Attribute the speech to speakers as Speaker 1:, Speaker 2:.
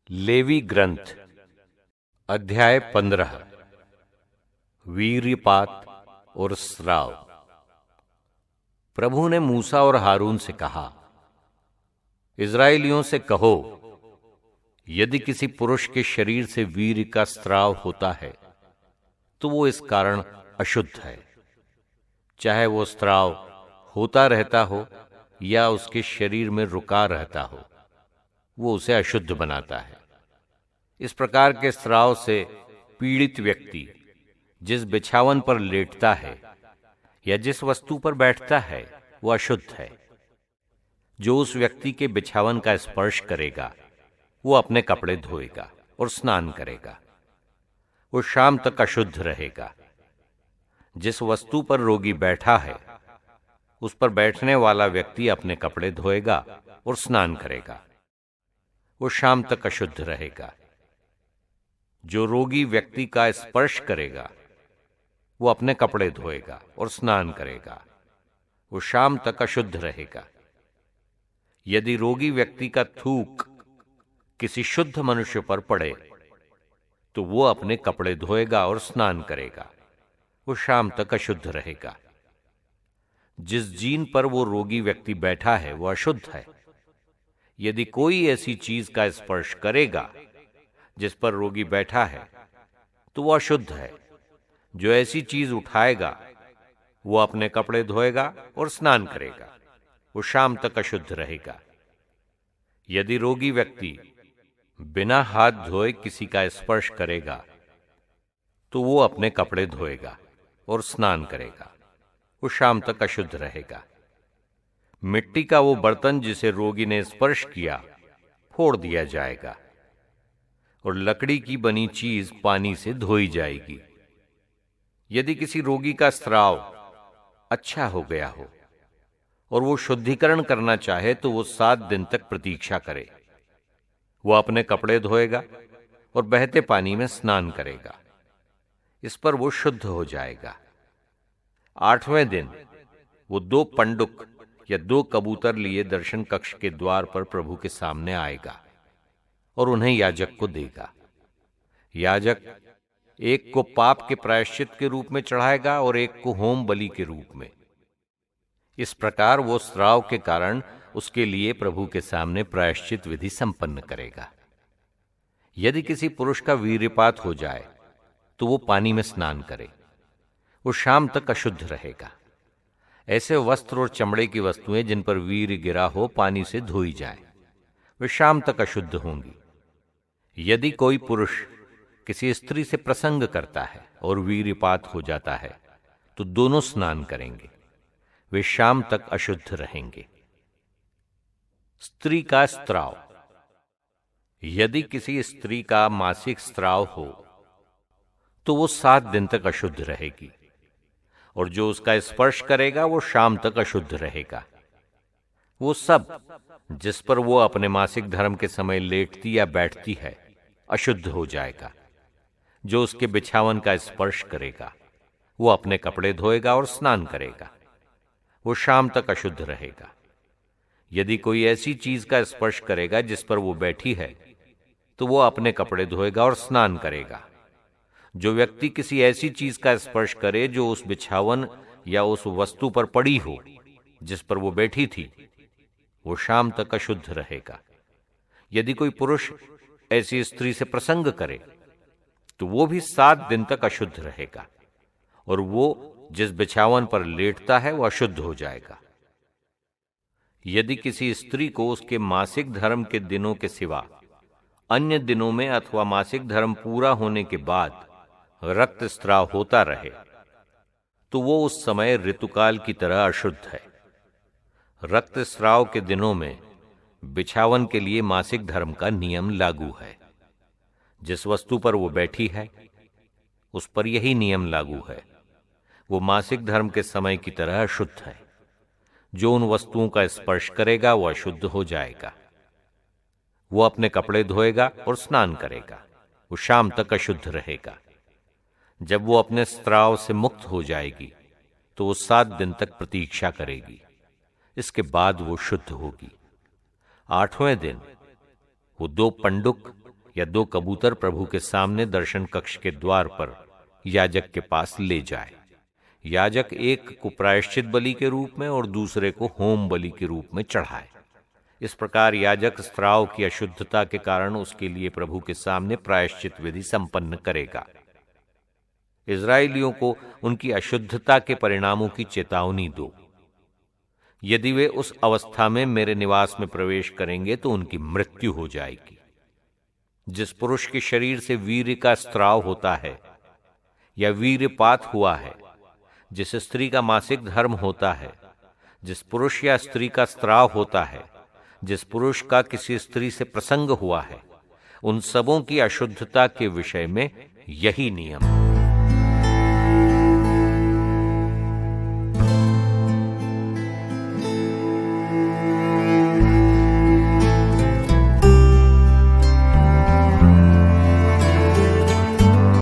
Speaker 1: Levy ग्रंथ अध्याय 15 वीर्यपात और स्राव। प्रभु ने मूसा और हारून से कहा, इस्राएलियों से कहो, यदि किसी पुरुष के शरीर से वीर्य का स्राव होता है तो वो इस कारण अशुद्ध है, चाहे वो स्राव होता रहता हो या उसके शरीर में रुका रहता हो, वो उसे अशुद्ध बनाता है। इस प्रकार के स्राव से पीड़ित व्यक्ति जिस बिछावन पर लेटता है या जिस वस्तु पर बैठता है वो अशुद्ध है। जो उस व्यक्ति के बिछावन का स्पर्श करेगा वो अपने कपड़े धोएगा और स्नान करेगा, वो शाम तक अशुद्ध रहेगा। जिस वस्तु पर रोगी बैठा है उस पर बैठने वाला व्यक्ति अपने कपड़े धोएगा और स्नान करेगा, वो शाम तक अशुद्ध रहेगा। जो रोगी व्यक्ति का स्पर्श करेगा वो अपने कपड़े धोएगा और स्नान करेगा, वो शाम तक अशुद्ध रहेगा। यदि रोगी व्यक्ति का थूक किसी शुद्ध मनुष्य पर पड़े तो वो अपने कपड़े धोएगा और स्नान करेगा, वो शाम तक अशुद्ध रहेगा। जिस जीन पर वो रोगी व्यक्ति बैठा है वो अशुद्ध है। यदि कोई ऐसी चीज का स्पर्श करेगा जिस पर रोगी बैठा है तो वो अशुद्ध है। जो ऐसी चीज उठाएगा वो अपने कपड़े धोएगा और स्नान करेगा, वो शाम तक अशुद्ध रहेगा। यदि रोगी व्यक्ति बिना हाथ धोए किसी का स्पर्श करेगा तो वो अपने कपड़े धोएगा और स्नान करेगा, वो शाम तक अशुद्ध रहेगा। मिट्टी का वो बर्तन जिसे रोगी ने स्पर्श किया फोड़ दिया जाएगा और लकड़ी की बनी चीज पानी से धोई जाएगी। यदि किसी रोगी का स्राव अच्छा हो गया हो और वो शुद्धिकरण करना चाहे तो वो 7 दिन तक प्रतीक्षा करे। वो अपने कपड़े धोएगा और बहते पानी में स्नान करेगा, इस पर वो शुद्ध हो जाएगा। 8वें दिन वो 2 पंडुक या 2 कबूतर लिए दर्शन कक्ष के द्वार पर प्रभु के सामने आएगा और उन्हें याजक को देगा। याजक एक को पाप के प्रायश्चित के रूप में चढ़ाएगा और एक को होम बलि के रूप में। इस प्रकार वो स्राव के कारण उसके लिए प्रभु के सामने प्रायश्चित विधि संपन्न करेगा। यदि किसी पुरुष का वीर्यपात हो जाए तो वो पानी में स्नान करे, वो शाम तक अशुद्ध रहेगा। ऐसे वस्त्र और चमड़े की वस्तुएं जिन पर वीर्य गिरा हो पानी से धोई जाएं, वे शाम तक अशुद्ध होंगी। यदि कोई पुरुष किसी स्त्री से प्रसंग करता है और वीर्यपात हो जाता है तो दोनों स्नान करेंगे, वे शाम तक अशुद्ध रहेंगे। स्त्री का स्त्राव। यदि किसी स्त्री का मासिक स्त्राव हो तो वो 7 दिन तक अशुद्ध रहेगी और जो उसका स्पर्श करेगा वो शाम तक अशुद्ध रहेगा। वो सब जिस पर वो अपने मासिक धर्म के समय लेटती या बैठती है अशुद्ध हो जाएगा। जो उसके बिछावन का स्पर्श करेगा वो अपने कपड़े धोएगा और स्नान करेगा, वो शाम तक अशुद्ध रहेगा। यदि कोई ऐसी चीज का स्पर्श करेगा जिस पर वो बैठी है तो वो अपने कपड़े धोएगा और स्नान करेगा। जो व्यक्ति किसी ऐसी चीज का स्पर्श करे जो उस बिछावन या उस वस्तु पर पड़ी हो जिस पर वो बैठी थी, वो शाम तक अशुद्ध रहेगा। यदि कोई पुरुष ऐसी स्त्री से प्रसंग करे तो वो भी 7 दिन तक अशुद्ध रहेगा और वो जिस बिछावन पर लेटता है वो अशुद्ध हो जाएगा। यदि किसी स्त्री को उसके मासिक धर्म के दिनों के सिवा अन्य दिनों में अथवा मासिक धर्म पूरा होने के बाद रक्तस्राव होता रहे तो वो उस समय ऋतुकाल की तरह अशुद्ध है। रक्तस्राव के दिनों में बिछावन के लिए मासिक धर्म का नियम लागू है। जिस वस्तु पर वो बैठी है उस पर यही नियम लागू है। वो मासिक धर्म के समय की तरह अशुद्ध है। जो उन वस्तुओं का स्पर्श करेगा वो अशुद्ध हो जाएगा। वो अपने कपड़े धोएगा और स्नान करेगा, वो शाम तक अशुद्ध रहेगा। जब वो अपने स्त्राव से मुक्त हो जाएगी तो वो 7 दिन तक प्रतीक्षा करेगी, इसके बाद वो शुद्ध होगी। 8वें दिन वो 2 पंडुक या 2 कबूतर प्रभु के सामने दर्शन कक्ष के द्वार पर याजक के पास ले जाए। याजक एक को प्रायश्चित बलि के रूप में और दूसरे को होम बलि के रूप में चढ़ाए। इस प्रकार याजक स्त्राव की अशुद्धता के कारण उसके लिए प्रभु के सामने प्रायश्चित विधि संपन्न करेगा। इस्राएलियों को उनकी अशुद्धता के परिणामों की चेतावनी दो। यदि वे उस अवस्था में मेरे निवास में प्रवेश करेंगे तो उनकी मृत्यु हो जाएगी। जिस पुरुष के शरीर से वीर्य का स्त्राव होता है या वीर्यपात हुआ है, जिस स्त्री का मासिक धर्म होता है, जिस पुरुष या स्त्री का स्त्राव होता है, जिस पुरुष का किसी स्त्री से प्रसंग हुआ है, उन सबों की अशुद्धता के विषय में यही नियम है।